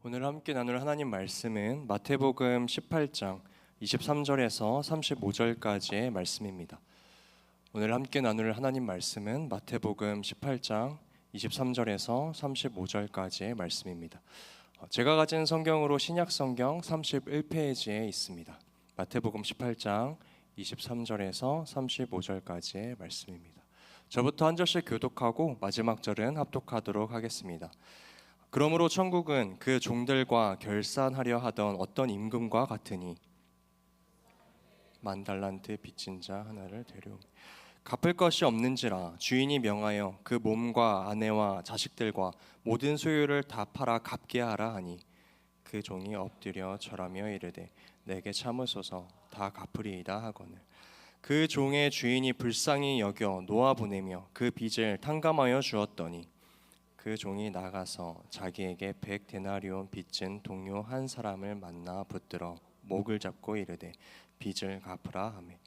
오늘 함께 나눌 하나님 말씀은 마태복음 18장 23절에서 35절까지의 말씀입니다. 오늘 함께 나눌 하나님 말씀은 마태복음 18장 23절에서 35절까지의 말씀입니다. 제가 가진 성경으로 신약성경 31페이지에 있습니다. 마태복음 18장 23절에서 35절까지의 말씀입니다. 저부터 한 절씩 교독하고 마지막 절은 합독하도록 하겠습니다. 그러므로 천국은 그 종들과 결산하려 하던 어떤 임금과 같으니 10,000달란트 빚진 자 하나를 데려오니 갚을 것이 없는지라 주인이 명하여 그 몸과 아내와 자식들과 모든 소유를 다 팔아 갚게 하라 하니 그 종이 엎드려 절하며 이르되 내게 참으소서 다 갚으리이다 하거늘 그 종의 주인이 불쌍히 여겨 놓아보내며 그 빚을 탕감하여 주었더니 그 종이 나가서 자기에게 100데나리온 빚진 동료 한 사람을 만나 붙들어 목을 잡고 이르되 빚을 갚으라 하매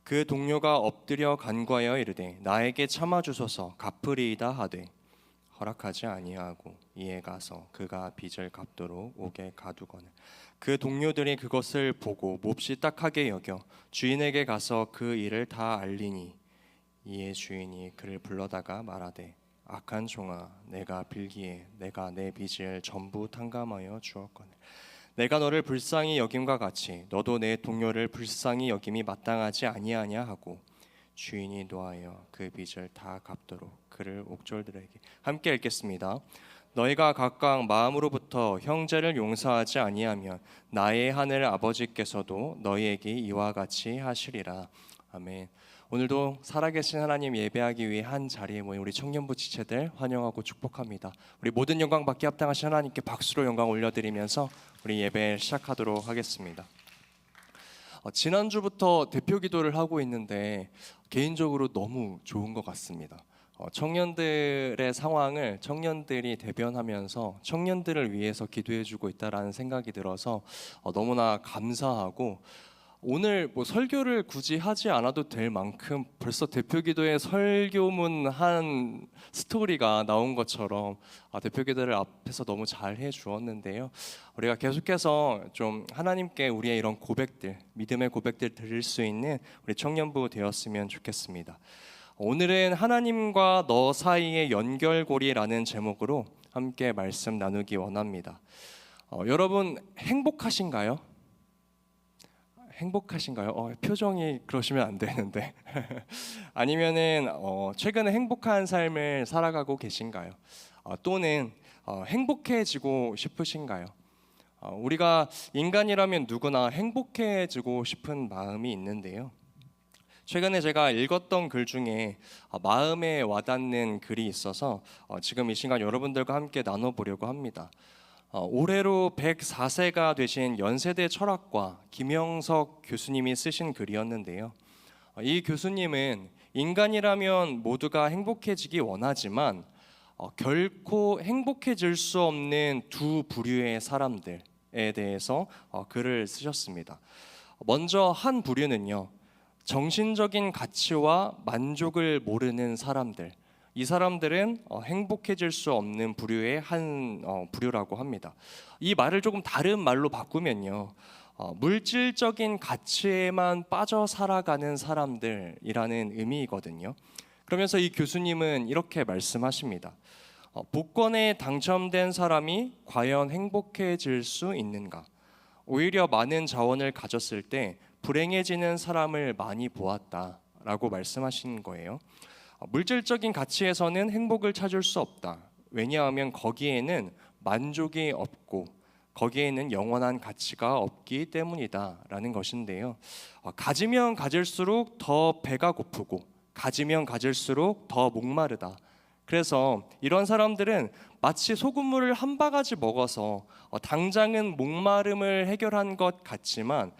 그 동료가 엎드려 간구하여 이르되 나에게 참아주소서 갚으리이다 하되 허락하지 아니하고 이에 가서 그가 빚을 갚도록 옥에 가두거늘 그 동료들이 그것을 보고 몹시 딱하게 여겨 주인에게 가서 그 일을 다 알리니 이에 주인이 그를 불러다가 말하되 악한 종아 내가 빌기에 내가 내 빚을 전부 탕감하여 주었거늘 내가 너를 불쌍히 여김과 같이 너도 내 동료를 불쌍히 여김이 마땅하지 아니하냐 하고 주인이 노하여 그 빚을 다 갚도록 그를 옥졸들에게 함께 읽겠습니다. 너희가 각각 마음으로부터 형제를 용서하지 아니하면 나의 하늘 아버지께서도 너희에게 이와 같이 하시리라. 아멘. 오늘도 살아계신 하나님 예배하기 위해 한 자리에 모인 우리 청년부 지체들 환영하고 축복합니다. 우리 모든 영광 받기 합당하신 하나님께 박수로 영광 올려드리면서 우리 예배 시작하도록 하겠습니다. 지난주부터 대표 기도를 하고 있는데 개인적으로 너무 좋은 것 같습니다. 청년들의 상황을 청년들이 대변하면서 청년들을 위해서 기도해주고 있다라는 생각이 들어서 너무나 감사하고 오늘 설교를 굳이 하지 않아도 될 만큼 벌써 대표기도의 설교문 한 스토리가 나온 것처럼 대표기도를 앞에서 너무 잘 해주었는데요. 우리가 계속해서 좀 하나님께 우리의 이런 고백들, 믿음의 고백들 드릴 수 있는 우리 청년부 되었으면 좋겠습니다. 오늘은 하나님과 너 사이의 연결고리라는 제목으로 함께 말씀 나누기 원합니다. 여러분 행복하신가요? 행복하신가요? 표정이 그러시면 안 되는데 아니면은 최근에 행복한 삶을 살아가고 계신가요? 또는 행복해지고 싶으신가요? 우리가 인간이라면 누구나 행복해지고 싶은 마음이 있는데요. 최근에 제가 읽었던 글 중에 마음에 와닿는 글이 있어서 지금 이 시간 여러분들과 함께 나눠보려고 합니다. 올해로 104세가 되신 연세대 철학과 김영석 교수님이 쓰신 글이었는데요. 이 교수님은 인간이라면 모두가 행복해지기 원하지만 결코 행복해질 수 없는 두 부류의 사람들에 대해서 글을 쓰셨습니다. 먼저 한 부류는요, 정신적인 가치와 만족을 모르는 사람들, 이 사람들은 행복해질 수 없는 부류의 한 부류라고 합니다. 이 말을 조금 다른 말로 바꾸면요, 물질적인 가치에만 빠져 살아가는 사람들이라는 의미거든요. 그러면서 이 교수님은 이렇게 말씀하십니다. 복권에 당첨된 사람이 과연 행복해질 수 있는가? 오히려 많은 자원을 가졌을 때 불행해지는 사람을 많이 보았다라고 말씀하신 거예요. 물질적인 가치에서는 행복을 찾을 수 없다. 왜냐하면 거기에는 만족이 없고 거기에는 영원한 가치가 없기 때문이다라는 것인데요. 가지면 가질수록 더 배가 고프고 가지면 가질수록 더 목마르다. 그래서 이런 사람들은 마치 소금물을 한 바가지 먹어서 당장은 목마름을 해결한 것 같지만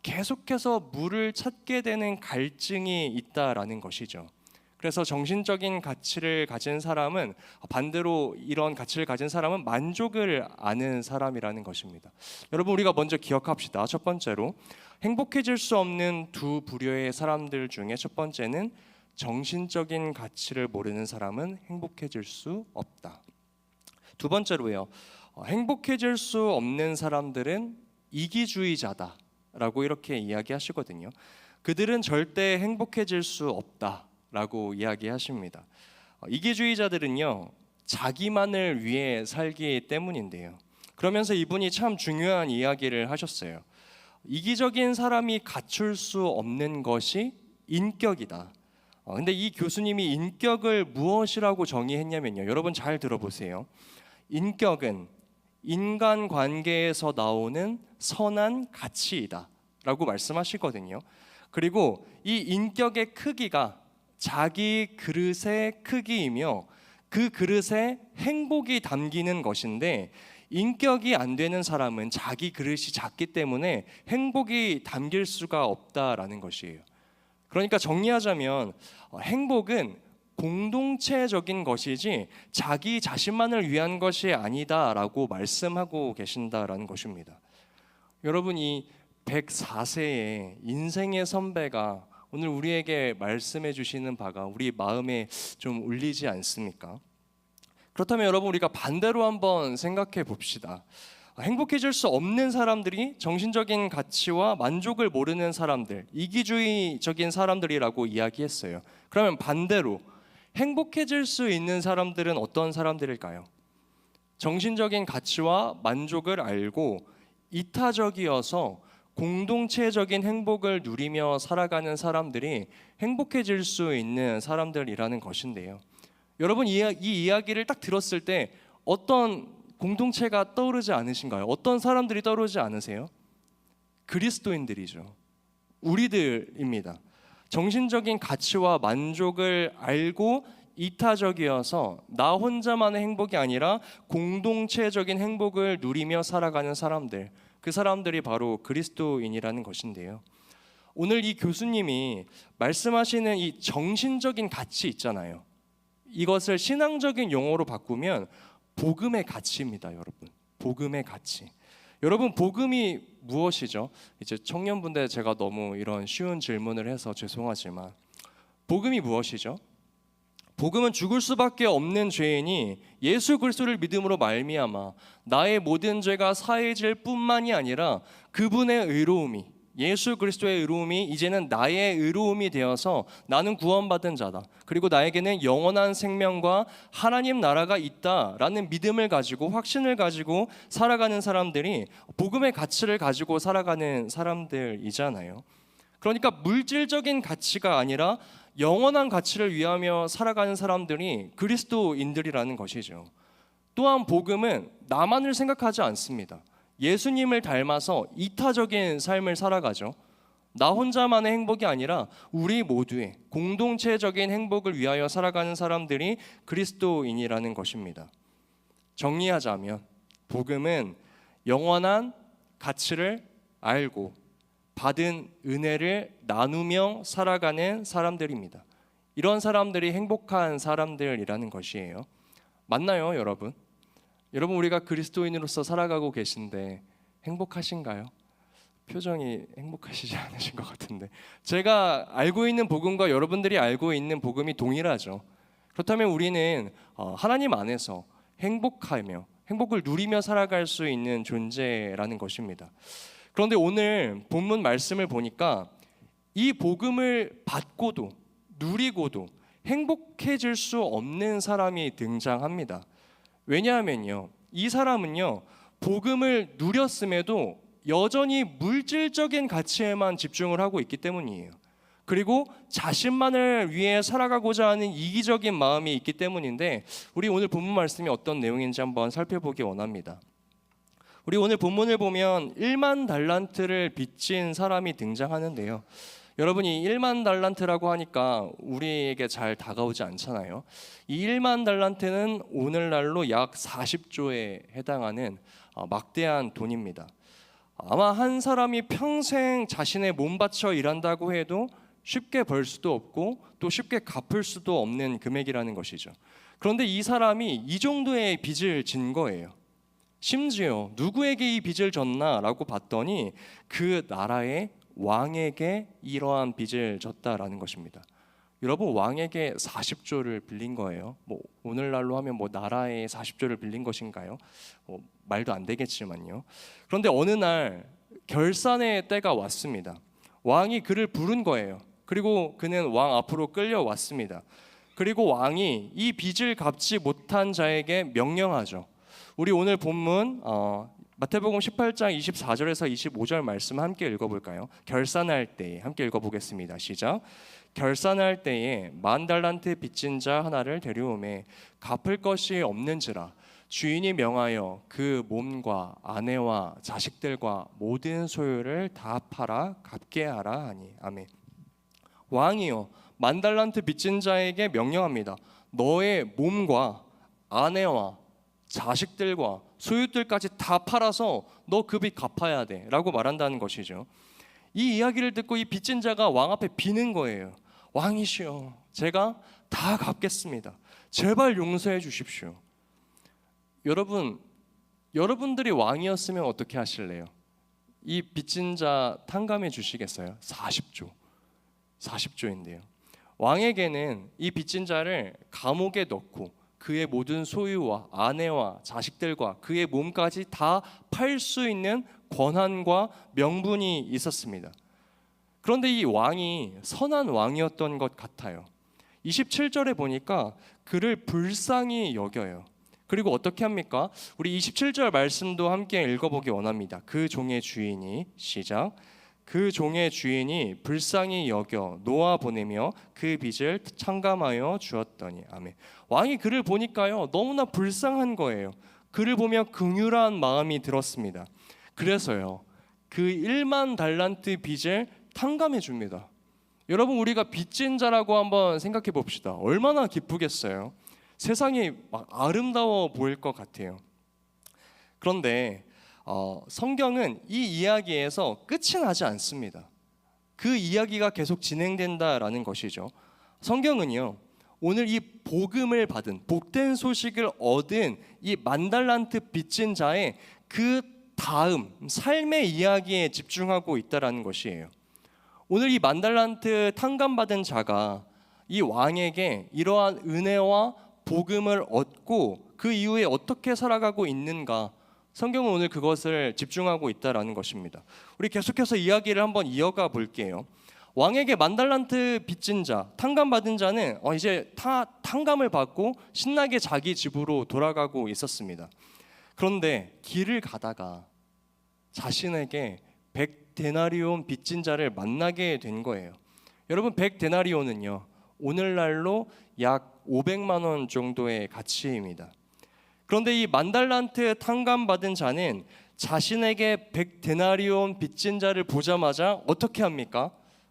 계속해서 물을 찾게 되는 갈증이 있다라는 것이죠. 그래서 정신적인 가치를 가진 사람은 반대로 이런 가치를 가진 사람은 만족을 아는 사람이라는 것입니다. 여러분, 우리가 먼저 기억합시다. 첫 번째로 행복해질 수 없는 두 부류의 사람들 중에 첫 번째는 정신적인 가치를 모르는 사람은 행복해질 수 없다. 두 번째로요, 행복해질 수 없는 사람들은 이기주의자다라고 이렇게 이야기하시거든요. 그들은 절대 행복해질 수 없다라고 이야기하십니다. 이기주의자들은요, 자기만을 위해 살기 때문인데요. 그러면서 이분이 참 중요한 이야기를 하셨어요. 이기적인 사람이 갖출 수 없는 것이 인격이다. 근데 이 교수님이 인격을 무엇이라고 정의했냐면요, 여러분 잘 들어보세요. 인격은 인간 관계에서 나오는 선한 가치이다 라고 말씀하시거든요. 그리고 이 인격의 크기가 자기 그릇의 크기이며 그 그릇에 행복이 담기는 것인데, 인격이 안 되는 사람은 자기 그릇이 작기 때문에 행복이 담길 수가 없다라는 것이에요. 그러니까 정리하자면 행복은 공동체적인 것이지 자기 자신만을 위한 것이 아니다라고 말씀하고 계신다라는 것입니다. 여러분, 이 104세의 인생의 선배가 오늘 우리에게 말씀해 주시는 바가 우리 마음에 좀 울리지 않습니까? 그렇다면 여러분, 우리가 반대로 한번 생각해 봅시다. 행복해질 수 없는 사람들이 정신적인 가치와 만족을 모르는 사람들, 이기주의적인 사람들이라고 이야기했어요. 그러면 반대로 행복해질 수 있는 사람들은 어떤 사람들일까요? 정신적인 가치와 만족을 알고 이타적이어서 공동체적인 행복을 누리며 살아가는 사람들이 행복해질 수 있는 사람들이라는 것인데요. 여러분, 이 이야기를 딱 들었을 때 어떤 공동체가 떠오르지 않으신가요? 어떤 사람들이 떠오르지 않으세요? 그리스도인들이죠. 우리들입니다. 정신적인 가치와 만족을 알고 이타적이어서 나 혼자만의 행복이 아니라 공동체적인 행복을 누리며 살아가는 사람들, 그 사람들이 바로 그리스도인이라는 것인데요. 오늘 이 교수님이 말씀하시는 이 정신적인 가치 있잖아요. 이것을 신앙적인 용어로 바꾸면 복음의 가치입니다, 여러분. 복음의 가치. 여러분, 복음이 무엇이죠? 이제 청년분들, 제가 너무 이런 쉬운 질문을 해서 죄송하지만 복음이 무엇이죠? 복음은 죽을 수밖에 없는 죄인이 예수 그리스도를 믿음으로 말미암아 나의 모든 죄가 사해질 뿐만이 아니라 그분의 의로움이, 예수 그리스도의 의로움이 이제는 나의 의로움이 되어서 나는 구원받은 자다. 그리고 나에게는 영원한 생명과 하나님 나라가 있다라는 믿음을 가지고, 확신을 가지고 살아가는 사람들이 복음의 가치를 가지고 살아가는 사람들이잖아요. 그러니까 물질적인 가치가 아니라 영원한 가치를 위하며 살아가는 사람들이 그리스도인들이라는 것이죠. 또한 복음은 나만을 생각하지 않습니다. 예수님을 닮아서 이타적인 삶을 살아가죠. 나 혼자만의 행복이 아니라 우리 모두의 공동체적인 행복을 위하여 살아가는 사람들이 그리스도인이라는 것입니다. 정리하자면 복음은 영원한 가치를 알고 받은 은혜를 나누며 살아가는 사람들입니다. 이런 사람들이 행복한 사람들이라는 것이에요. 맞나요, 여러분? 여러분, 우리가 그리스도인으로서 살아가고 계신데 행복하신가요? 표정이 행복하시지 않으신 것 같은데, 제가 알고 있는 복음과 여러분들이 알고 있는 복음이 동일하죠. 그렇다면 우리는 하나님 안에서 행복하며 행복을 누리며 살아갈 수 있는 존재라는 것입니다. 그런데 오늘 본문 말씀을 보니까 이 복음을 받고도 누리고도 행복해질 수 없는 사람이 등장합니다. 왜냐하면요, 이 사람은요, 복음을 누렸음에도 여전히 물질적인 가치에만 집중을 하고 있기 때문이에요. 그리고 자신만을 위해 살아가고자 하는 이기적인 마음이 있기 때문인데, 우리 오늘 본문 말씀이 어떤 내용인지 한번 살펴보기 원합니다. 우리 오늘 본문을 보면 1만 달란트를 빚진 사람이 등장하는데요. 여러분이 1만 달란트라고 하니까 우리에게 잘 다가오지 않잖아요. 이 1만 달란트는 오늘날로 약 40조에 해당하는 막대한 돈입니다. 아마 한 사람이 평생 자신의 몸 바쳐 일한다고 해도 쉽게 벌 수도 없고 또 쉽게 갚을 수도 없는 금액이라는 것이죠. 그런데 이 사람이 이 정도의 빚을 진 거예요. 심지어 누구에게 이 빚을 졌나라고 봤더니 그 나라의 왕에게 이러한 빚을 졌다라는 것입니다. 여러분 왕에게 40조를 빌린 거예요. 오늘날로 하면 나라에 40조를 빌린 것인가요? 말도 안 되겠지만요. 그런데 어느 날 결산의 때가 왔습니다. 왕이 그를 부른 거예요. 그리고 그는 왕 앞으로 끌려왔습니다. 그리고 왕이 이 빚을 갚지 못한 자에게 명령하죠. 우리 오늘 본문 마태복음 18장 24절에서 25절 말씀 함께 읽어볼까요? 결산할 때에 함께 읽어보겠습니다. 시작. 결산할 때에 10,000달란트 빚진 자 하나를 데려오매 갚을 것이 없는지라 주인이 명하여 그 몸과 아내와 자식들과 모든 소유를 다 팔아 갚게 하라 하니. 아멘. 왕이요 10,000달란트 빚진 자에게 명령합니다. 너의 몸과 아내와 자식들과 소유들까지 다 팔아서 너 그 빚 갚아야 돼 라고 말한다는 것이죠. 이 이야기를 듣고 이 빚진 자가 왕 앞에 비는 거예요. 왕이시여, 제가 다 갚겠습니다. 제발 용서해 주십시오. 여러분들이 왕이었으면 어떻게 하실래요? 이 빚진 자 탕감해 주시겠어요? 40조인데요. 왕에게는 이 빚진 자를 감옥에 넣고 그의 모든 소유와 아내와 자식들과 그의 몸까지 다 팔 수 있는 권한과 명분이 있었습니다. 그런데 이 왕이 선한 왕이었던 것 같아요. 27절에 보니까 그를 불쌍히 여겨요. 그리고 어떻게 합니까? 우리 27절 말씀도 함께 읽어보기 원합니다. 그 종의 주인이 시작. 그 종의 주인이 불쌍히 여겨 놓아 보내며 그 빚을 탕감하여 주었더니. 아멘. 왕이 그를 보니까요 너무나 불쌍한 거예요. 그를 보며 긍휼한 마음이 들었습니다. 그래서요 그 10,000달란트 빚을 탕감해 줍니다. 여러분, 우리가 빚진 자라고 한번 생각해 봅시다. 얼마나 기쁘겠어요. 세상이 막 아름다워 보일 것 같아요. 그런데 성경은 이 이야기에서 끝이 나지 않습니다. 그 이야기가 계속 진행된다라는 것이죠. 성경은요 오늘 이 복음을 받은 복된 소식을 얻은 이 10,000달란트 빚진 자의 그 다음 삶의 이야기에 집중하고 있다라는 것이에요. 오늘 이 10,000달란트 탕감받은 자가 이 왕에게 이러한 은혜와 복음을 얻고 그 이후에 어떻게 살아가고 있는가, 성경은 오늘 그것을 집중하고 있다라는 것입니다. 우리 계속해서 이야기를 한번 이어가 볼게요. 왕에게 10,000달란트 빚진 자, 탕감받은 자는 이제 다 탕감을 받고 신나게 자기 집으로 돌아가고 있었습니다. 그런데 길을 가다가 자신에게 100데나리온 빚진 자를 만나게 된 거예요. 여러분, 100데나리온은요 오늘날로 약 500만 원 정도의 가치입니다. 그런데 이 10,000달란트 탕감받은 자는 자신에게 100데나리온 빚진 자를 보자마자 어떻게 합니까?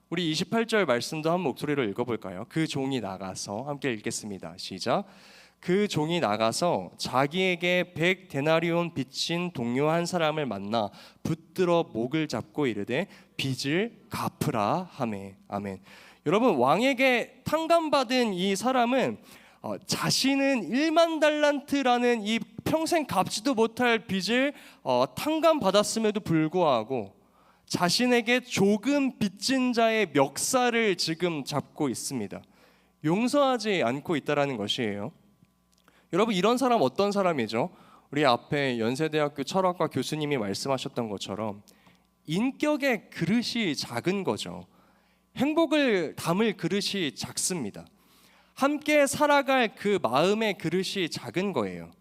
우리 28절 말씀도 한 목소리로 읽어볼까요? 그 종이 나가서, 함께 읽겠습니다. 시작. 그 종이 나가서 자기에게 100데나리온 빚진 동료 한 사람을 만나 붙들어 목을 잡고 이르되 빚을 갚으라 하매. 아멘. 여러분, 왕에게 탕감받은 이 사람은 자신은 10,000달란트라는 이 평생 갚지도 못할 빚을 탕감받았음에도 불구하고 자신에게 조금 빚진 자의 멱살을 지금 잡고 있습니다. 용서하지 않고 있다라는 것이에요. 여러분, 이런 사람 어떤 사람이죠? 우리 앞에 연세대학교 철학과 교수님이 말씀하셨던 것처럼 인격의 그릇이 작은 거죠. 행복을 담을 그릇이 작습니다. 함께 살아갈 그 마음의 그릇이 작은 거예요.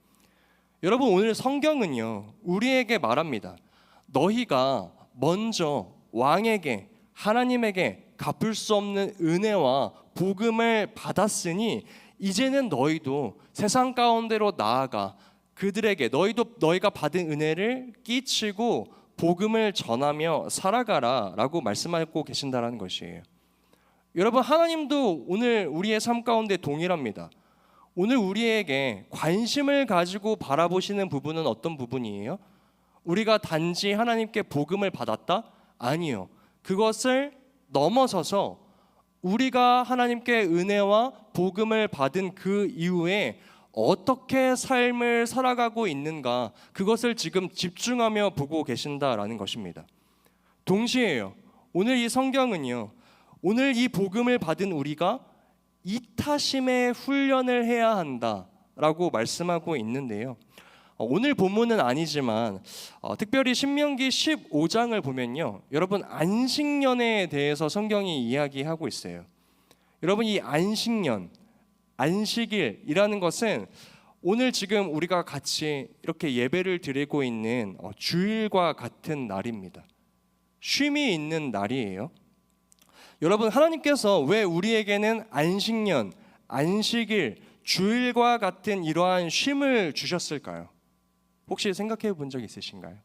여러분, 오늘 성경은요 우리에게 말합니다. 너희가 먼저 왕에게, 하나님에게 갚을 수 없는 은혜와 복음을 받았으니 이제는 너희도 세상 가운데로 나아가 그들에게 너희가 받은 은혜를 끼치고 복음을 전하며 살아가라 라고 말씀하고 계신다는 것이에요. 여러분, 하나님도 오늘 우리의 삶 가운데 동일합니다. 오늘 우리에게 관심을 가지고 바라보시는 부분은 어떤 부분이에요? 우리가 단지 하나님께 복음을 받았다? 아니요. 그것을 넘어서서 우리가 하나님께 은혜와 복음을 받은 그 이후에 어떻게 삶을 살아가고 있는가, 그것을 지금 집중하며 보고 계신다라는 것입니다. 동시에요, 오늘 이 성경은요 오늘 이 복음을 받은 우리가 이타심의 훈련을 해야 한다라고 말씀하고 있는데요. 오늘 본문은 아니지만 특별히 신명기 15장을 보면요, 여러분 안식년에 대해서 성경이 이야기하고 있어요. 여러분 이 안식년, 안식일이라는 것은 오늘 지금 우리가 같이 이렇게 예배를 드리고 있는 주일과 같은 날입니다. 쉼이 있는 날이에요. 여러분 하나님께서 왜 우리에게는 안식년, 안식일, 주일과 같은 이러한 쉼을 주셨을까요? 혹시 생각해 본 적 있으신가요?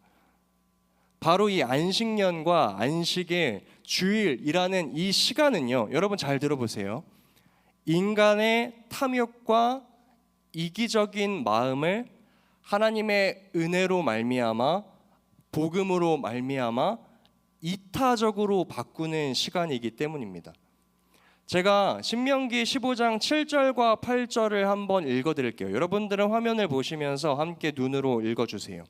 바로 이 안식년과 안식일, 주일이라는 이 시간은요, 여러분 잘 들어보세요. 인간의 탐욕과 이기적인 마음을 하나님의 은혜로 말미암아, 복음으로 말미암아 이타적으로 바꾸는 시간이기 때문입니다. 제가 신명기 15장 7절과 8절을 한번 읽어드릴게요. 여러분들은 화면을 보시면서 함께 눈으로 읽어주세요.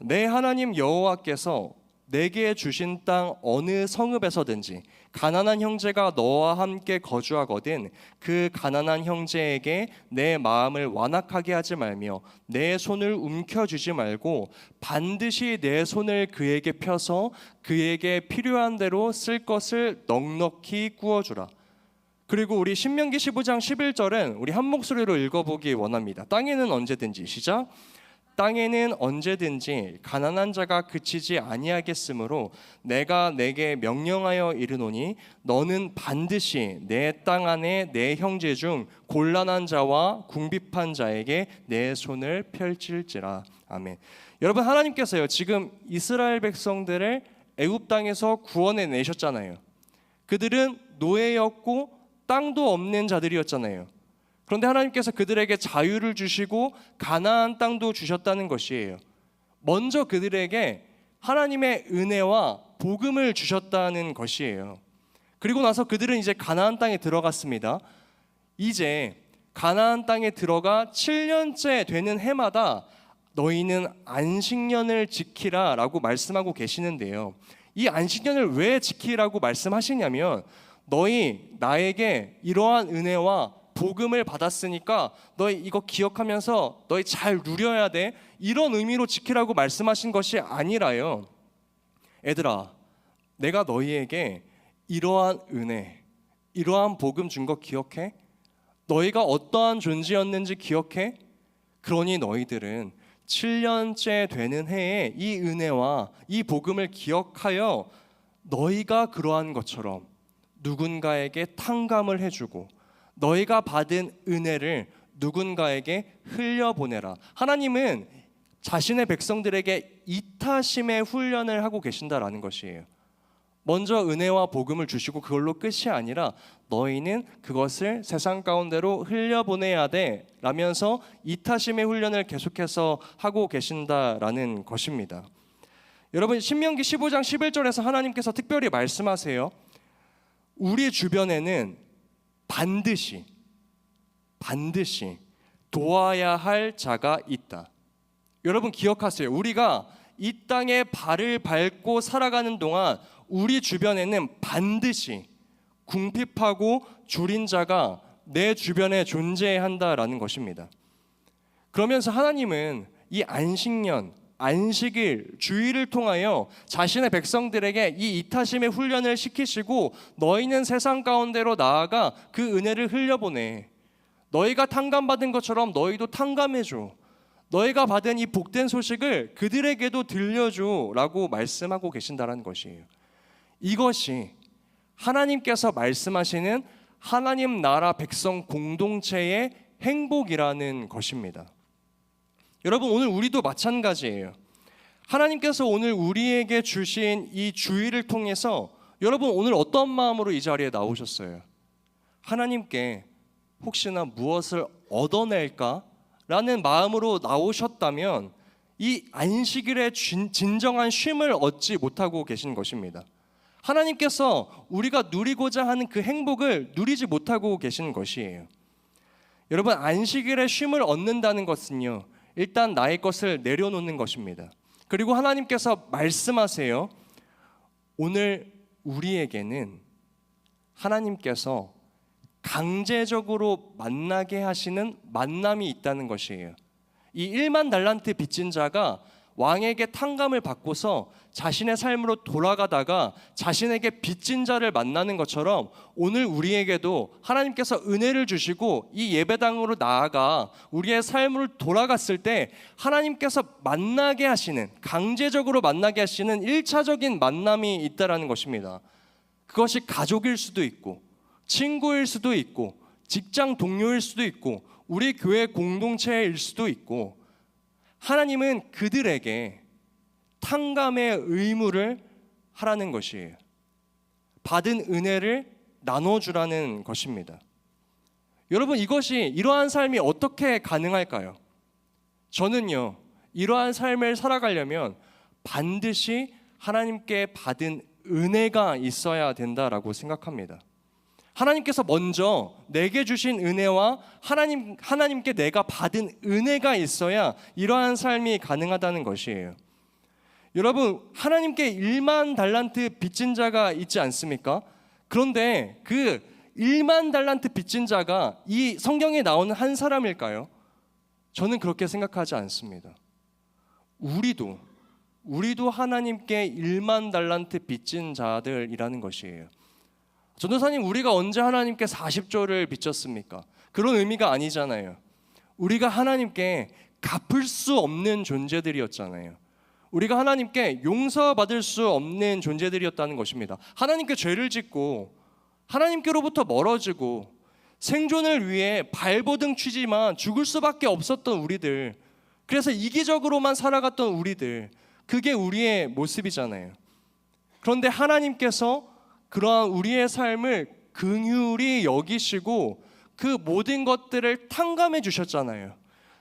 내 하나님 여호와께서 내게 주신 땅 어느 성읍에서든지 가난한 형제가 너와 함께 거주하거든 그 가난한 형제에게 내 마음을 완악하게 하지 말며 내 손을 움켜쥐지 말고 반드시 내 손을 그에게 펴서 그에게 필요한 대로 쓸 것을 넉넉히 구워주라. 그리고 우리 신명기 15장 11절은 우리 한 목소리로 읽어보기 원합니다. 땅에는 언제든지, 시작. 땅에는 언제든지 가난한 자가 그치지 아니하겠으므로 내가 내게 명령하여 이르노니 너는 반드시 내 땅 안에 내 형제 중 곤란한 자와 궁핍한 자에게 내 손을 펼칠지라. 아멘. 여러분 하나님께서요 지금 이스라엘 백성들을 애굽 땅에서 구원해 내셨잖아요. 그들은 노예였고 땅도 없는 자들이었잖아요. 그런데 하나님께서 그들에게 자유를 주시고 가나안 땅도 주셨다는 것이에요. 먼저 그들에게 하나님의 은혜와 복음을 주셨다는 것이에요. 그리고 나서 그들은 이제 가나안 땅에 들어갔습니다. 이제 가나안 땅에 들어가 7년째 되는 해마다 너희는 안식년을 지키라 라고 말씀하고 계시는데요. 이 안식년을 왜 지키라고 말씀하시냐면 너희 나에게 이러한 은혜와 복음을 받았으니까 너희 이거 기억하면서 너희 잘 누려야 돼, 이런 의미로 지키라고 말씀하신 것이 아니라요. 애들아, 내가 너희에게 이러한 은혜, 이러한 복음 준 거 기억해? 너희가 어떠한 존재였는지 기억해? 그러니 너희들은 7년째 되는 해에 이 은혜와 이 복음을 기억하여 너희가 그러한 것처럼 누군가에게 탕감을 해주고 너희가 받은 은혜를 누군가에게 흘려보내라. 하나님은 자신의 백성들에게 이타심의 훈련을 하고 계신다라는 것이에요. 먼저 은혜와 복음을 주시고 그걸로 끝이 아니라 너희는 그것을 세상 가운데로 흘려보내야 돼 라면서 이타심의 훈련을 계속해서 하고 계신다라는 것입니다. 여러분 신명기 15장 11절에서 하나님께서 특별히 말씀하세요. 우리 주변에는 반드시 도와야 할 자가 있다. 여러분 기억하세요. 우리가 이 땅에 발을 밟고 살아가는 동안 우리 주변에는 반드시 궁핍하고 줄인 자가 내 주변에 존재한다라는 것입니다. 그러면서 하나님은 이 안식년, 안식일, 주일을 통하여 자신의 백성들에게 이 이타심의 훈련을 시키시고 너희는 세상 가운데로 나아가 그 은혜를 흘려보내. 너희가 탕감받은 것처럼 너희도 탕감해줘. 너희가 받은 이 복된 소식을 그들에게도 들려줘 라고 말씀하고 계신다는 것이에요. 이것이 하나님께서 말씀하시는 하나님 나라 백성 공동체의 행복이라는 것입니다. 여러분 오늘 우리도 마찬가지예요. 하나님께서 오늘 우리에게 주신 이 주일을 통해서 여러분 오늘 어떤 마음으로 이 자리에 나오셨어요? 하나님께 혹시나 무엇을 얻어낼까? 라는 마음으로 나오셨다면 이 안식일의 진정한 쉼을 얻지 못하고 계신 것입니다. 하나님께서 우리가 누리고자 하는 그 행복을 누리지 못하고 계신 것이에요. 여러분 안식일의 쉼을 얻는다는 것은요 일단 나의 것을 내려놓는 것입니다. 그리고 하나님께서 말씀하세요. 오늘 우리에게는 하나님께서 강제적으로 만나게 하시는 만남이 있다는 것이에요. 이 1만 달란트 빚진 자가 왕에게 탕감을 받고서 자신의 삶으로 돌아가다가 자신에게 빚진 자를 만나는 것처럼 오늘 우리에게도 하나님께서 은혜를 주시고 이 예배당으로 나아가 우리의 삶으로 돌아갔을 때 하나님께서 만나게 하시는, 강제적으로 만나게 하시는 1차적인 만남이 있다라는 것입니다. 그것이 가족일 수도 있고 친구일 수도 있고 직장 동료일 수도 있고 우리 교회 공동체일 수도 있고, 하나님은 그들에게 탕감의 의무를 하라는 것이에요. 받은 은혜를 나눠주라는 것입니다. 여러분, 이러한 삶이 어떻게 가능할까요? 저는요, 이러한 삶을 살아가려면 반드시 하나님께 받은 은혜가 있어야 된다라고 생각합니다. 하나님께서 먼저 내게 주신 은혜와 하나님께 내가 받은 은혜가 있어야 이러한 삶이 가능하다는 것이에요. 여러분, 하나님께 1만 달란트 빚진 자가 있지 않습니까? 그런데 그 1만 달란트 빚진 자가 이 성경에 나오는 한 사람일까요? 저는 그렇게 생각하지 않습니다. 우리도 하나님께 1만 달란트 빚진 자들이라는 것이에요. 전도사님, 우리가 언제 하나님께 40조를 빚졌습니까? 그런 의미가 아니잖아요. 우리가 하나님께 갚을 수 없는 존재들이었잖아요. 우리가 하나님께 용서받을 수 없는 존재들이었다는 것입니다. 하나님께 죄를 짓고 하나님께로부터 멀어지고 생존을 위해 발버둥 치지만 죽을 수밖에 없었던 우리들, 그래서 이기적으로만 살아갔던 우리들, 그게 우리의 모습이잖아요. 그런데 하나님께서 그러한 우리의 삶을 긍휼히 여기시고 그 모든 것들을 탕감해 주셨잖아요.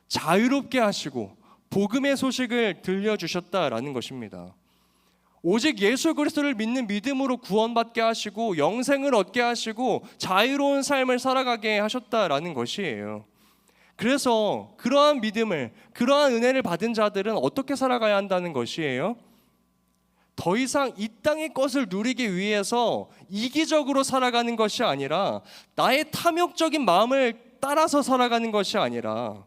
자유롭게 하시고 복음의 소식을 들려주셨다라는 것입니다. 오직 예수 그리스도를 믿는 믿음으로 구원받게 하시고 영생을 얻게 하시고 자유로운 삶을 살아가게 하셨다라는 것이에요. 그래서 그러한 믿음을, 그러한 은혜를 받은 자들은 어떻게 살아가야 한다는 것이에요? 더 이상 이 땅의 것을 누리기 위해서 이기적으로 살아가는 것이 아니라, 나의 탐욕적인 마음을 따라서 살아가는 것이 아니라,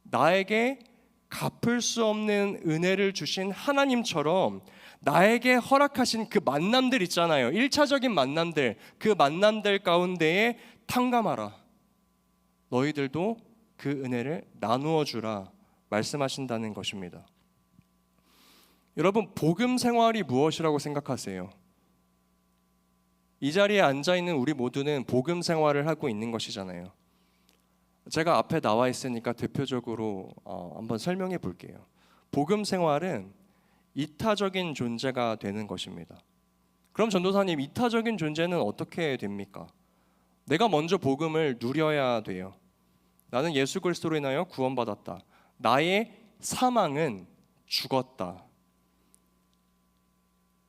나에게 갚을 수 없는 은혜를 주신 하나님처럼 나에게 허락하신 그 만남들 있잖아요. 1차적인 만남들, 그 만남들 가운데에 탕감하라. 너희들도 그 은혜를 나누어 주라 말씀하신다는 것입니다. 여러분, 복음 생활이 무엇이라고 생각하세요? 이 자리에 앉아 있는 우리 모두는 복음 생활을 하고 있는 것이잖아요. 제가 앞에 나와 있으니까 대표적으로 한번 설명해 볼게요. 복음 생활은 이타적인 존재가 되는 것입니다. 그럼 전도사님, 이타적인 존재는 어떻게 됩니까? 내가 먼저 복음을 누려야 돼요. 나는 예수 그리스도로 인하여 구원받았다. 나의 사망은 죽었다.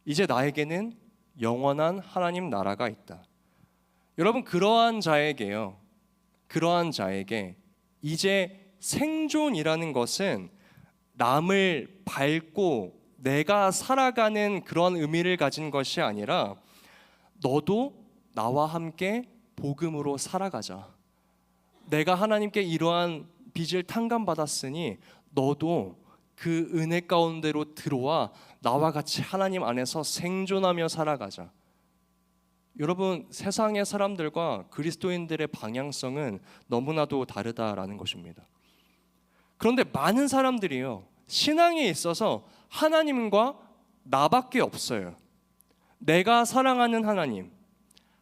이제 나에게는 영원한 하나님 나라가 있다. 여러분, 그러한 자에게 이제 생존이라는 것은 남을 밟고 내가 살아가는 그런 의미를 가진 것이 아니라, 너도 나와 함께 복음으로 살아가자. 내가 하나님께 이러한 빚을 탕감받았으니 너도 그 은혜 가운데로 들어와 나와 같이 하나님 안에서 생존하며 살아가자. 여러분, 세상의 사람들과 그리스도인들의 방향성은 너무나도 다르다라는 것입니다. 그런데 많은 사람들이요, 신앙에 있어서 하나님과 나밖에 없어요. 내가 사랑하는 하나님,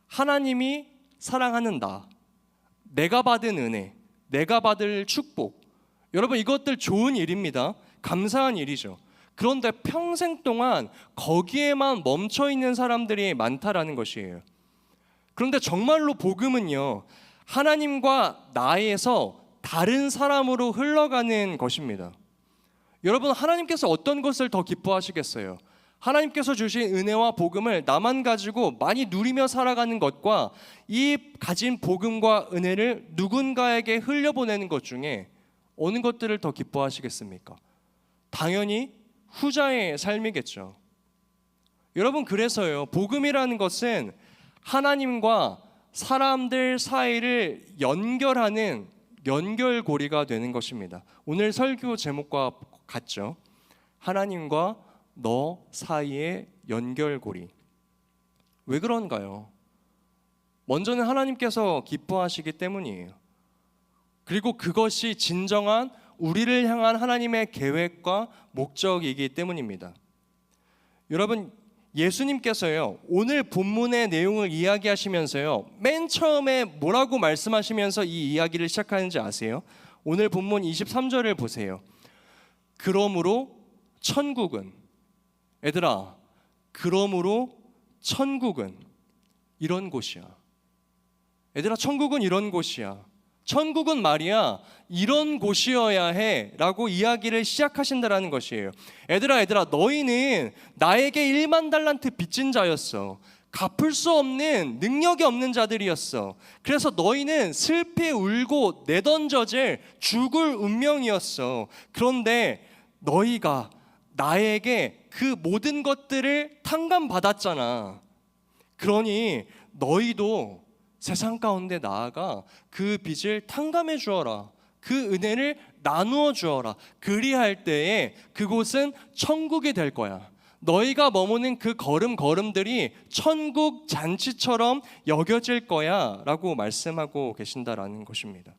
하나님이 사랑하는 나, 내가 받은 은혜, 내가 받을 축복. 여러분, 이것들 좋은 일입니다. 감사한 일이죠. 그런데 평생 동안 거기에만 멈춰 있는 사람들이 많다라는 것이에요. 그런데 정말로 복음은요, 하나님과 나에서 다른 사람으로 흘러가는 것입니다. 여러분, 하나님께서 어떤 것을 더 기뻐하시겠어요? 하나님께서 주신 은혜와 복음을 나만 가지고 많이 누리며 살아가는 것과 이 가진 복음과 은혜를 누군가에게 흘려보내는 것 중에 어느 것들을 더 기뻐하시겠습니까? 당연히 후자의 삶이겠죠. 여러분, 그래서요, 복음이라는 것은 하나님과 사람들 사이를 연결하는 연결고리가 되는 것입니다. 오늘 설교 제목과 같죠. 하나님과 너 사이의 연결고리. 왜 그런가요? 먼저는 하나님께서 기뻐하시기 때문이에요. 그리고 그것이 진정한 우리를 향한 하나님의 계획과 목적이기 때문입니다. 여러분, 예수님께서요, 오늘 본문의 내용을 이야기하시면서요, 맨 처음에 뭐라고 말씀하시면서 이 이야기를 시작하는지 아세요? 오늘 본문 23절을 보세요. 그러므로 천국은, 얘들아, 그러므로 천국은 이런 곳이야. 얘들아, 천국은 이런 곳이야. 천국은 말이야 이런 곳이어야 해 라고 이야기를 시작하신다라는 것이에요. 얘들아, 너희는 나에게 1만 달란트 빚진 자였어. 갚을 수 없는 능력이 없는 자들이었어. 그래서 너희는 슬피 울고 내던져질 죽을 운명이었어. 그런데 너희가 나에게 그 모든 것들을 탕감받았잖아. 그러니 너희도 세상 가운데 나아가 그 빚을 탕감해 주어라. 그 은혜를 나누어 주어라. 그리할 때에 그곳은 천국이 될 거야. 너희가 머무는 그 걸음걸음들이 천국 잔치처럼 여겨질 거야 라고 말씀하고 계신다라는 것입니다.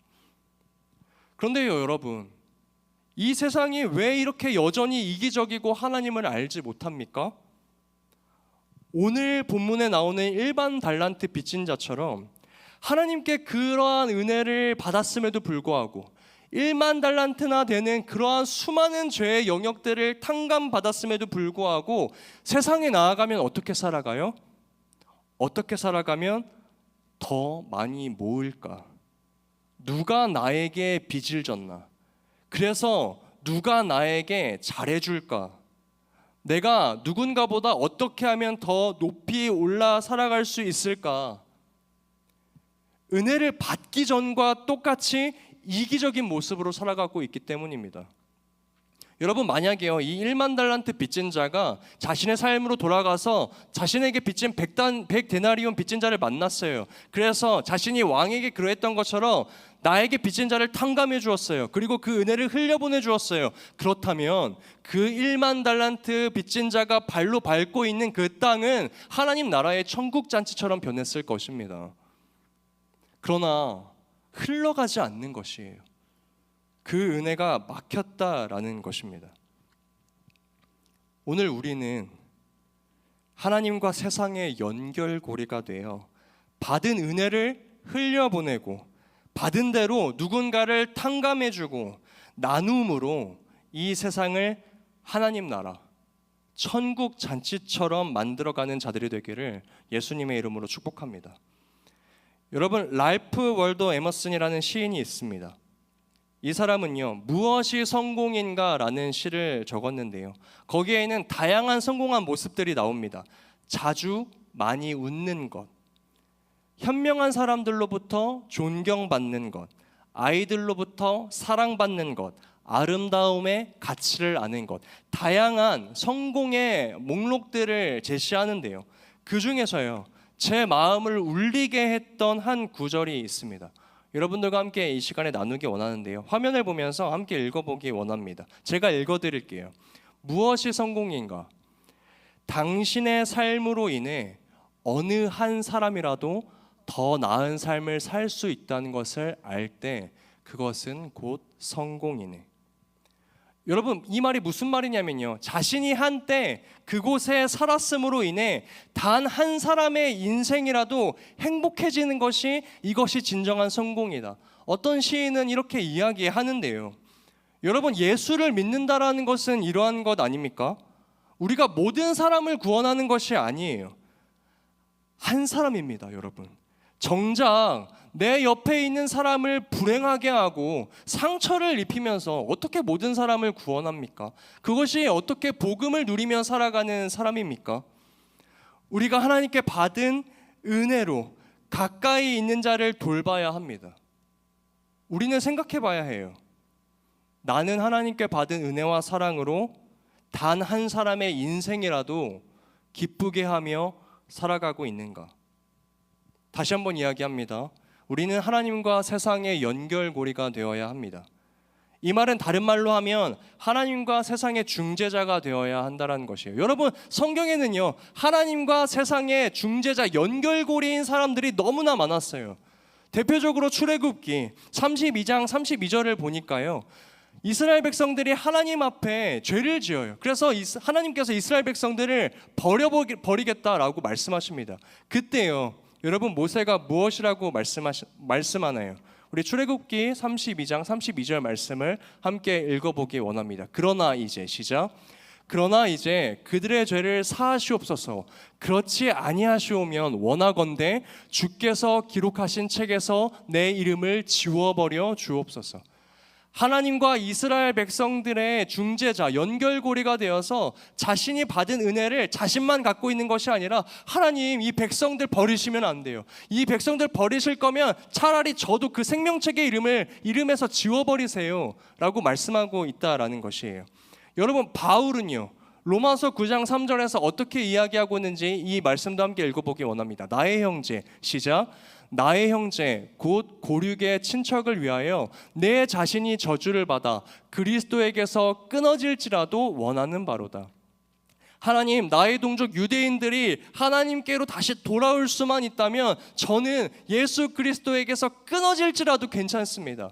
그런데요, 여러분, 이 세상이 왜 이렇게 여전히 이기적이고 하나님을 알지 못합니까? 오늘 본문에 나오는 일반 달란트 빚진 자처럼 하나님께 그러한 은혜를 받았음에도 불구하고 1만 달란트나 되는 그러한 수많은 죄의 영역들을 탕감받았음에도 불구하고 세상에 나아가면 어떻게 살아가요? 어떻게 살아가면 더 많이 모을까? 누가 나에게 빚을 졌나? 그래서 누가 나에게 잘해줄까? 내가 누군가보다 어떻게 하면 더 높이 올라 살아갈 수 있을까? 은혜를 받기 전과 똑같이 이기적인 모습으로 살아가고 있기 때문입니다. 여러분, 만약에요, 이 1만 달란트 빚진 자가 자신의 삶으로 돌아가서 자신에게 빚진 100데나리온 빚진 자를 만났어요. 그래서 자신이 왕에게 그러했던 것처럼 나에게 빚진 자를 탕감해 주었어요. 그리고 그 은혜를 흘려보내 주었어요. 그렇다면 그 1만 달란트 빚진 자가 발로 밟고 있는 그 땅은 하나님 나라의 천국 잔치처럼 변했을 것입니다. 그러나 흘러가지 않는 것이에요. 그 은혜가 막혔다라는 것입니다. 오늘 우리는 하나님과 세상의 연결고리가 되어 받은 은혜를 흘려보내고 받은 대로 누군가를 탕감해주고 나눔으로 이 세상을 하나님 나라, 천국 잔치처럼 만들어가는 자들이 되기를 예수님의 이름으로 축복합니다. 여러분, 랄프 월도 에머슨이라는 시인이 있습니다. 이 사람은요, 무엇이 성공인가 라는 시를 적었는데요, 거기에는 다양한 성공한 모습들이 나옵니다. 자주 많이 웃는 것, 현명한 사람들로부터 존경받는 것, 아이들로부터 사랑받는 것, 아름다움의 가치를 아는 것, 다양한 성공의 목록들을 제시하는데요, 그 중에서요, 제 마음을 울리게 했던 한 구절이 있습니다. 여러분들과 함께 이 시간에 나누기 원하는데요, 화면을 보면서 함께 읽어보기 원합니다. 제가 읽어드릴게요. 무엇이 성공인가? 당신의 삶으로 인해 어느 한 사람이라도 더 나은 삶을 살 수 있다는 것을 알 때 그것은 곧 성공이네. 여러분, 이 말이 무슨 말이냐면요, 자신이 한때 그곳에 살았음으로 인해 단 한 사람의 인생이라도 행복해지는 것이, 이것이 진정한 성공이다. 어떤 시인은 이렇게 이야기하는데요, 여러분, 예수를 믿는다라는 것은 이러한 것 아닙니까? 우리가 모든 사람을 구원하는 것이 아니에요. 한 사람입니다. 여러분, 정작 내 옆에 있는 사람을 불행하게 하고 상처를 입히면서 어떻게 모든 사람을 구원합니까? 그것이 어떻게 복음을 누리며 살아가는 사람입니까? 우리가 하나님께 받은 은혜로 가까이 있는 자를 돌봐야 합니다. 우리는 생각해 봐야 해요. 나는 하나님께 받은 은혜와 사랑으로 단 한 사람의 인생이라도 기쁘게 하며 살아가고 있는가? 다시 한번 이야기합니다. 우리는 하나님과 세상의 연결고리가 되어야 합니다. 이 말은 다른 말로 하면 하나님과 세상의 중재자가 되어야 한다는 것이에요. 여러분, 성경에는요, 하나님과 세상의 중재자, 연결고리인 사람들이 너무나 많았어요. 대표적으로 출애굽기 32장 32절을 보니까요, 이스라엘 백성들이 하나님 앞에 죄를 지어요. 그래서 하나님께서 이스라엘 백성들을 버리겠다라고 말씀하십니다. 그때요, 여러분, 모세가 무엇이라고 말씀하나요? 우리 출애굽기 32장 32절 말씀을 함께 읽어보기 원합니다. 그러나 이제, 시작. 그러나 이제 그들의 죄를 사하시옵소서. 그렇지 아니하시오면 원하건대 주께서 기록하신 책에서 내 이름을 지워버려 주옵소서. 하나님과 이스라엘 백성들의 중재자, 연결고리가 되어서 자신이 받은 은혜를 자신만 갖고 있는 것이 아니라, 하나님, 이 백성들 버리시면 안 돼요. 이 백성들 버리실 거면 차라리 저도 그 생명책의 이름에서 지워버리세요 라고 말씀하고 있다라는 것이에요. 여러분, 바울은요, 로마서 9장 3절에서 어떻게 이야기하고 있는지 이 말씀도 함께 읽어보기 원합니다. 나의 형제, 시작. 나의 형제 곧 고륙의 친척을 위하여 내 자신이 저주를 받아 그리스도에게서 끊어질지라도 원하는 바로다. 하나님, 나의 동족 유대인들이 하나님께로 다시 돌아올 수만 있다면 저는 예수 그리스도에게서 끊어질지라도 괜찮습니다.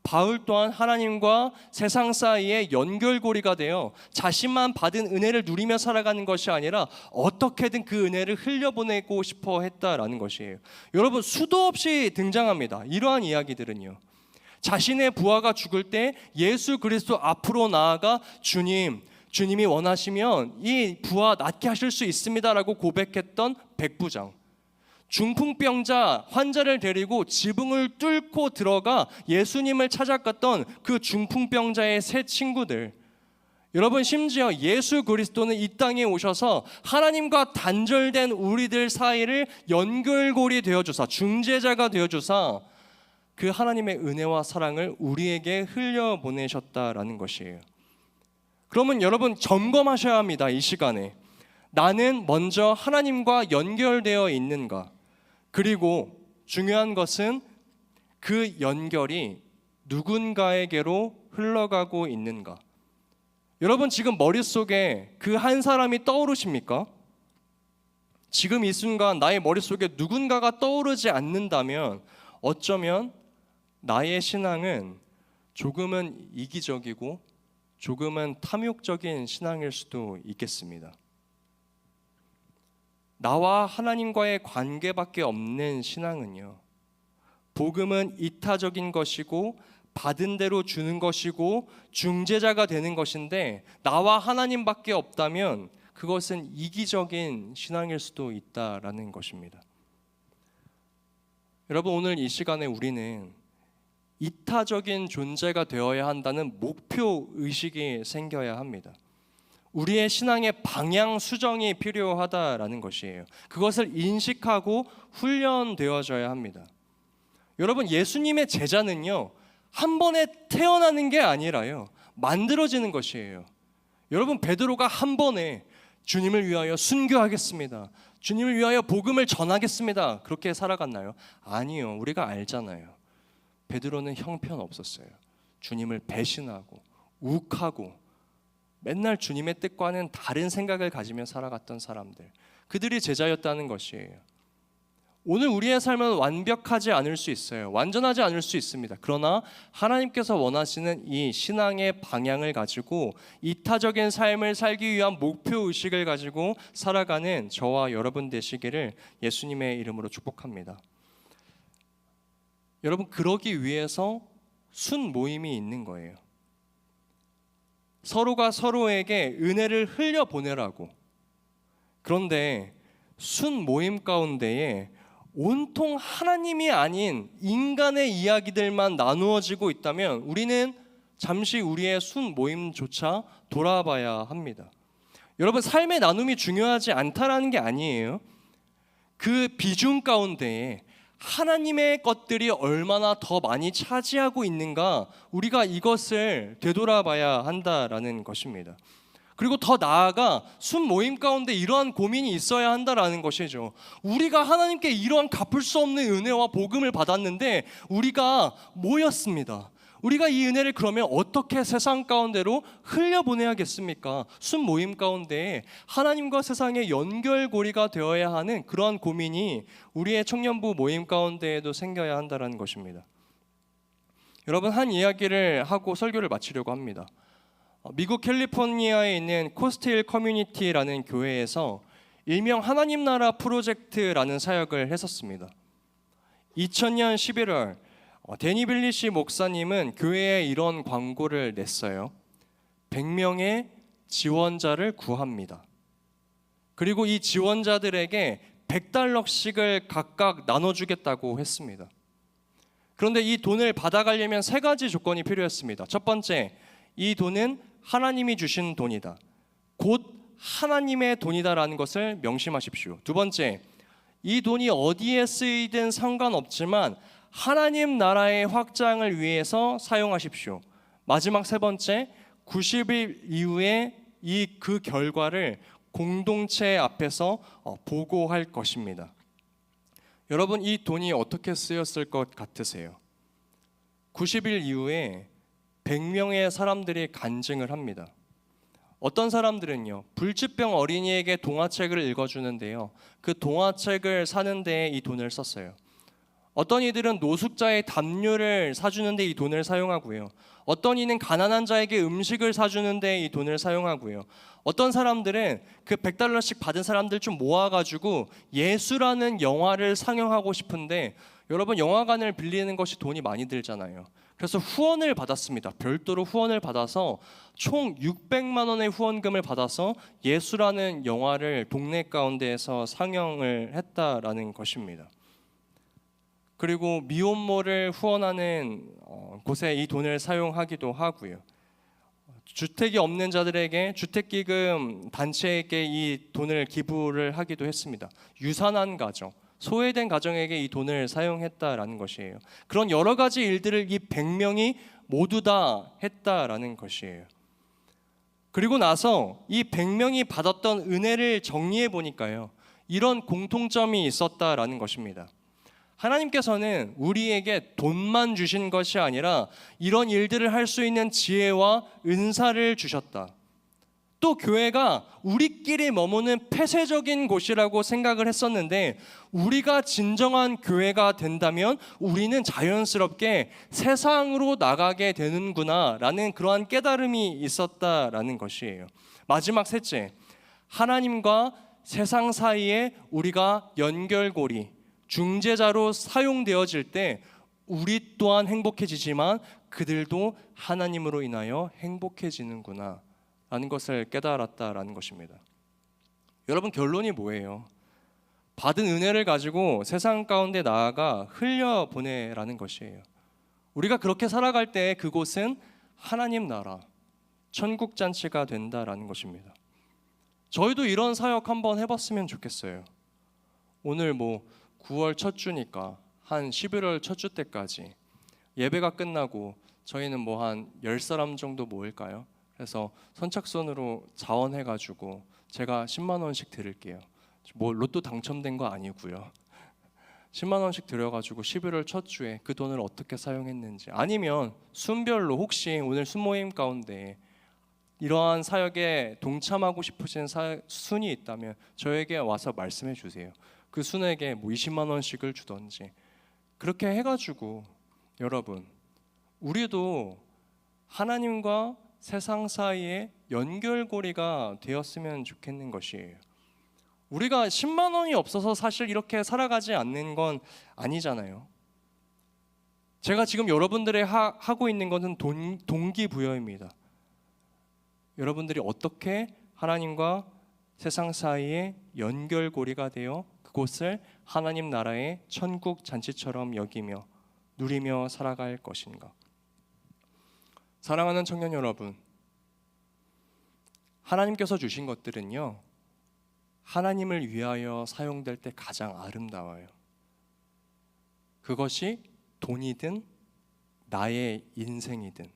바울 또한 하나님과 세상 사이의 연결고리가 되어 자신만 받은 은혜를 누리며 살아가는 것이 아니라 어떻게든 그 은혜를 흘려보내고 싶어 했다라는 것이에요. 여러분, 수도 없이 등장합니다. 이러한 이야기들은요, 자신의 부하가 죽을 때 예수 그리스도 앞으로 나아가 주님이 원하시면 이 부하 낫게 하실 수 있습니다라고 고백했던 백부장, 중풍병자 환자를 데리고 지붕을 뚫고 들어가 예수님을 찾아갔던 그 중풍병자의 세 친구들, 여러분, 심지어 예수 그리스도는 이 땅에 오셔서 하나님과 단절된 우리들 사이를 연결고리 되어주사, 중재자가 되어주사 그 하나님의 은혜와 사랑을 우리에게 흘려보내셨다라는 것이에요. 그러면 여러분, 점검하셔야 합니다. 이 시간에 나는 먼저 하나님과 연결되어 있는가? 그리고 중요한 것은 그 연결이 누군가에게로 흘러가고 있는가? 여러분, 지금 머릿속에 그 한 사람이 떠오르십니까? 지금 이 순간 나의 머릿속에 누군가가 떠오르지 않는다면 어쩌면 나의 신앙은 조금은 이기적이고 조금은 탐욕적인 신앙일 수도 있겠습니다. 나와 하나님과의 관계밖에 없는 신앙은요, 복음은 이타적인 것이고 받은 대로 주는 것이고 중재자가 되는 것인데, 나와 하나님밖에 없다면 그것은 이기적인 신앙일 수도 있다라는 것입니다. 여러분, 오늘 이 시간에 우리는 이타적인 존재가 되어야 한다는 목표 의식이 생겨야 합니다. 우리의 신앙의 방향 수정이 필요하다라는 것이에요. 그것을 인식하고 훈련되어져야 합니다. 여러분, 예수님의 제자는요, 한 번에 태어나는 게 아니라요, 만들어지는 것이에요. 여러분, 베드로가 한 번에 주님을 위하여 순교하겠습니다, 주님을 위하여 복음을 전하겠습니다, 그렇게 살아갔나요? 아니요. 우리가 알잖아요. 베드로는 형편없었어요. 주님을 배신하고 욱하고 맨날 주님의 뜻과는 다른 생각을 가지며 살아갔던 사람들, 그들이 제자였다는 것이에요. 오늘 우리의 삶은 완벽하지 않을 수 있어요. 완전하지 않을 수 있습니다. 그러나 하나님께서 원하시는 이 신앙의 방향을 가지고 이타적인 삶을 살기 위한 목표의식을 가지고 살아가는 저와 여러분 되시기를 예수님의 이름으로 축복합니다. 여러분, 그러기 위해서 순 모임이 있는 거예요. 서로가 서로에게 은혜를 흘려보내라고. 그런데 순 모임 가운데에 온통 하나님이 아닌 인간의 이야기들만 나누어지고 있다면 우리는 잠시 우리의 순 모임조차 돌아봐야 합니다. 여러분, 삶의 나눔이 중요하지 않다라는 게 아니에요. 그 비중 가운데에 하나님의 것들이 얼마나 더 많이 차지하고 있는가, 우리가 이것을 되돌아봐야 한다라는 것입니다. 그리고 더 나아가 순 모임 가운데 이러한 고민이 있어야 한다라는 것이죠. 우리가 하나님께 이러한 갚을 수 없는 은혜와 복음을 받았는데 우리가 모였습니다. 우리가 이 은혜를 그러면 어떻게 세상 가운데로 흘려보내야겠습니까? 순 모임 가운데 하나님과 세상의 연결고리가 되어야 하는 그러한 고민이 우리의 청년부 모임 가운데에도 생겨야 한다는 것입니다. 여러분, 한 이야기를 하고 설교를 마치려고 합니다. 미국 캘리포니아에 있는 코스트힐 커뮤니티라는 교회에서 일명 하나님 나라 프로젝트라는 사역을 했었습니다. 2000년 11월 데니 빌리시 목사님은 교회에 이런 광고를 냈어요. 100명의 지원자를 구합니다. 그리고 이 지원자들에게 $100씩을 각각 나눠주겠다고 했습니다. 그런데 이 돈을 받아가려면 3가지 조건이 필요했습니다. 첫 번째, 이 돈은 하나님이 주신 돈이다. 곧 하나님의 돈이다라는 것을 명심하십시오. 두 번째, 이 돈이 어디에 쓰이든 상관없지만 하나님 나라의 확장을 위해서 사용하십시오. 마지막 세 번째, 90일 이후에 그 결과를 공동체 앞에서 보고할 것입니다. 여러분, 이 돈이 어떻게 쓰였을 것 같으세요? 90일 이후에 100명의 사람들이 간증을 합니다. 어떤 사람들은요, 불치병 어린이에게 동화책을 읽어주는데요, 그 동화책을 사는 데에 이 돈을 썼어요. 어떤 이들은 노숙자의 담요를 사주는 데 이 돈을 사용하고요, 어떤 이는 가난한 자에게 음식을 사주는 데 이 돈을 사용하고요, 어떤 사람들은 그 $100씩 받은 사람들 좀 모아가지고 예수라는 영화를 상영하고 싶은데, 여러분, 영화관을 빌리는 것이 돈이 많이 들잖아요. 그래서 후원을 받았습니다. 별도로 후원을 받아서 총 600만 원의 후원금을 받아서 예수라는 영화를 동네 가운데에서 상영을 했다라는 것입니다. 그리고 미혼모를 후원하는 곳에 이 돈을 사용하기도 하고요. 주택이 없는 자들에게 주택기금 단체에게 이 돈을 기부를 하기도 했습니다. 유산한 가정, 소외된 가정에게 이 돈을 사용했다라는 것이에요. 그런 여러 가지 일들을 이 100명이 모두 다 했다라는 것이에요. 그리고 나서 이 100명이 받았던 은혜를 정리해 보니까요, 이런 공통점이 있었다라는 것입니다. 하나님께서는 우리에게 돈만 주신 것이 아니라 이런 일들을 할 수 있는 지혜와 은사를 주셨다. 또 교회가 우리끼리 머무는 폐쇄적인 곳이라고 생각을 했었는데, 우리가 진정한 교회가 된다면 우리는 자연스럽게 세상으로 나가게 되는구나 라는 그러한 깨달음이 있었다라는 것이에요. 마지막 셋째, 하나님과 세상 사이에 우리가 연결고리, 중재자로 사용되어질 때 우리 또한 행복해지지만 그들도 하나님으로 인하여 행복해지는구나 라는 것을 깨달았다라는 것입니다. 여러분, 결론이 뭐예요? 받은 은혜를 가지고 세상 가운데 나아가 흘려보내라는 것이에요. 우리가 그렇게 살아갈 때 그곳은 하나님 나라, 천국 잔치가 된다라는 것입니다. 저희도 이런 사역 한번 해봤으면 좋겠어요. 오늘 9월 첫 주니까 한 11월 첫 주 때까지 예배가 끝나고 저희는 한 10사람 정도 모일까요? 그래서 선착순으로 자원해가지고 제가 10만 원씩 드릴게요. 로또 당첨된 거 아니고요. 10만 원씩 드려가지고 11월 첫 주에 그 돈을 어떻게 사용했는지, 아니면 순별로 혹시 오늘 순모임 가운데 이러한 사역에 동참하고 싶으신 순이 있다면 저에게 와서 말씀해 주세요. 그 순에게 20만 원씩을 주던지 그렇게 해가지고, 여러분, 우리도 하나님과 세상 사이에 연결고리가 되었으면 좋겠는 것이에요. 우리가 10만 원이 없어서 사실 이렇게 살아가지 않는 건 아니잖아요. 제가 지금 여러분들이 하고 있는 것은 동기부여입니다. 여러분들이 어떻게 하나님과 세상 사이에 연결고리가 되어 그곳을 하나님 나라의 천국 잔치처럼 여기며 누리며 살아갈 것인가? 사랑하는 청년 여러분, 하나님께서 주신 것들은요, 하나님을 위하여 사용될 때 가장 아름다워요. 그것이 돈이든 나의 인생이든.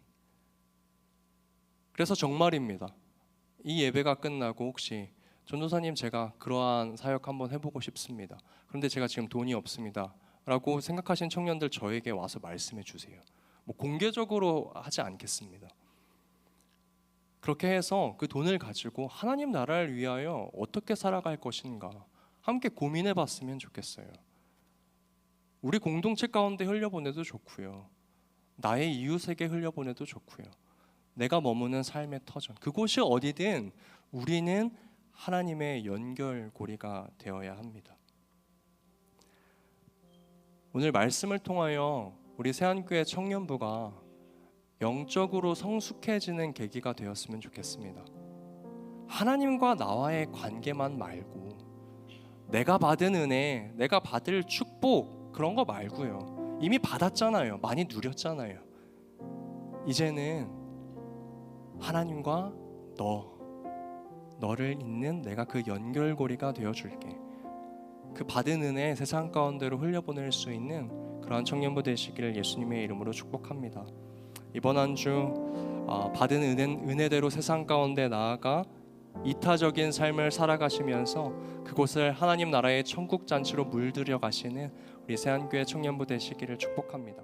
그래서 정말입니다. 이 예배가 끝나고 혹시 전도사님 제가 그러한 사역 한번 해보고 싶습니다. 그런데 제가 지금 돈이 없습니다. 라고 생각하신 청년들 저에게 와서 말씀해 주세요. 뭐 공개적으로 하지 않겠습니다. 그렇게 해서 그 돈을 가지고 하나님 나라를 위하여 어떻게 살아갈 것인가 함께 고민해 봤으면 좋겠어요. 우리 공동체 가운데 흘려보내도 좋고요. 나의 이웃에게 흘려보내도 좋고요. 내가 머무는 삶의 터전, 그곳이 어디든 우리는 하나님의 연결고리가 되어야 합니다. 오늘 말씀을 통하여 우리 새한교회 청년부가 영적으로 성숙해지는 계기가 되었으면 좋겠습니다. 하나님과 나와의 관계만 말고 내가 받은 은혜, 내가 받을 축복 그런 거 말고요. 이미 받았잖아요. 많이 누렸잖아요. 이제는 하나님과 너를 잇는 내가 그 연결고리가 되어줄게. 그 받은 은혜 세상 가운데로 흘려보낼 수 있는 그러한 청년부 되시기를 예수님의 이름으로 축복합니다. 이번 한 주 받은 은혜대로 세상 가운데 나아가 이타적인 삶을 살아가시면서 그곳을 하나님 나라의 천국 잔치로 물들여 가시는 우리 새한교회 청년부 되시기를 축복합니다.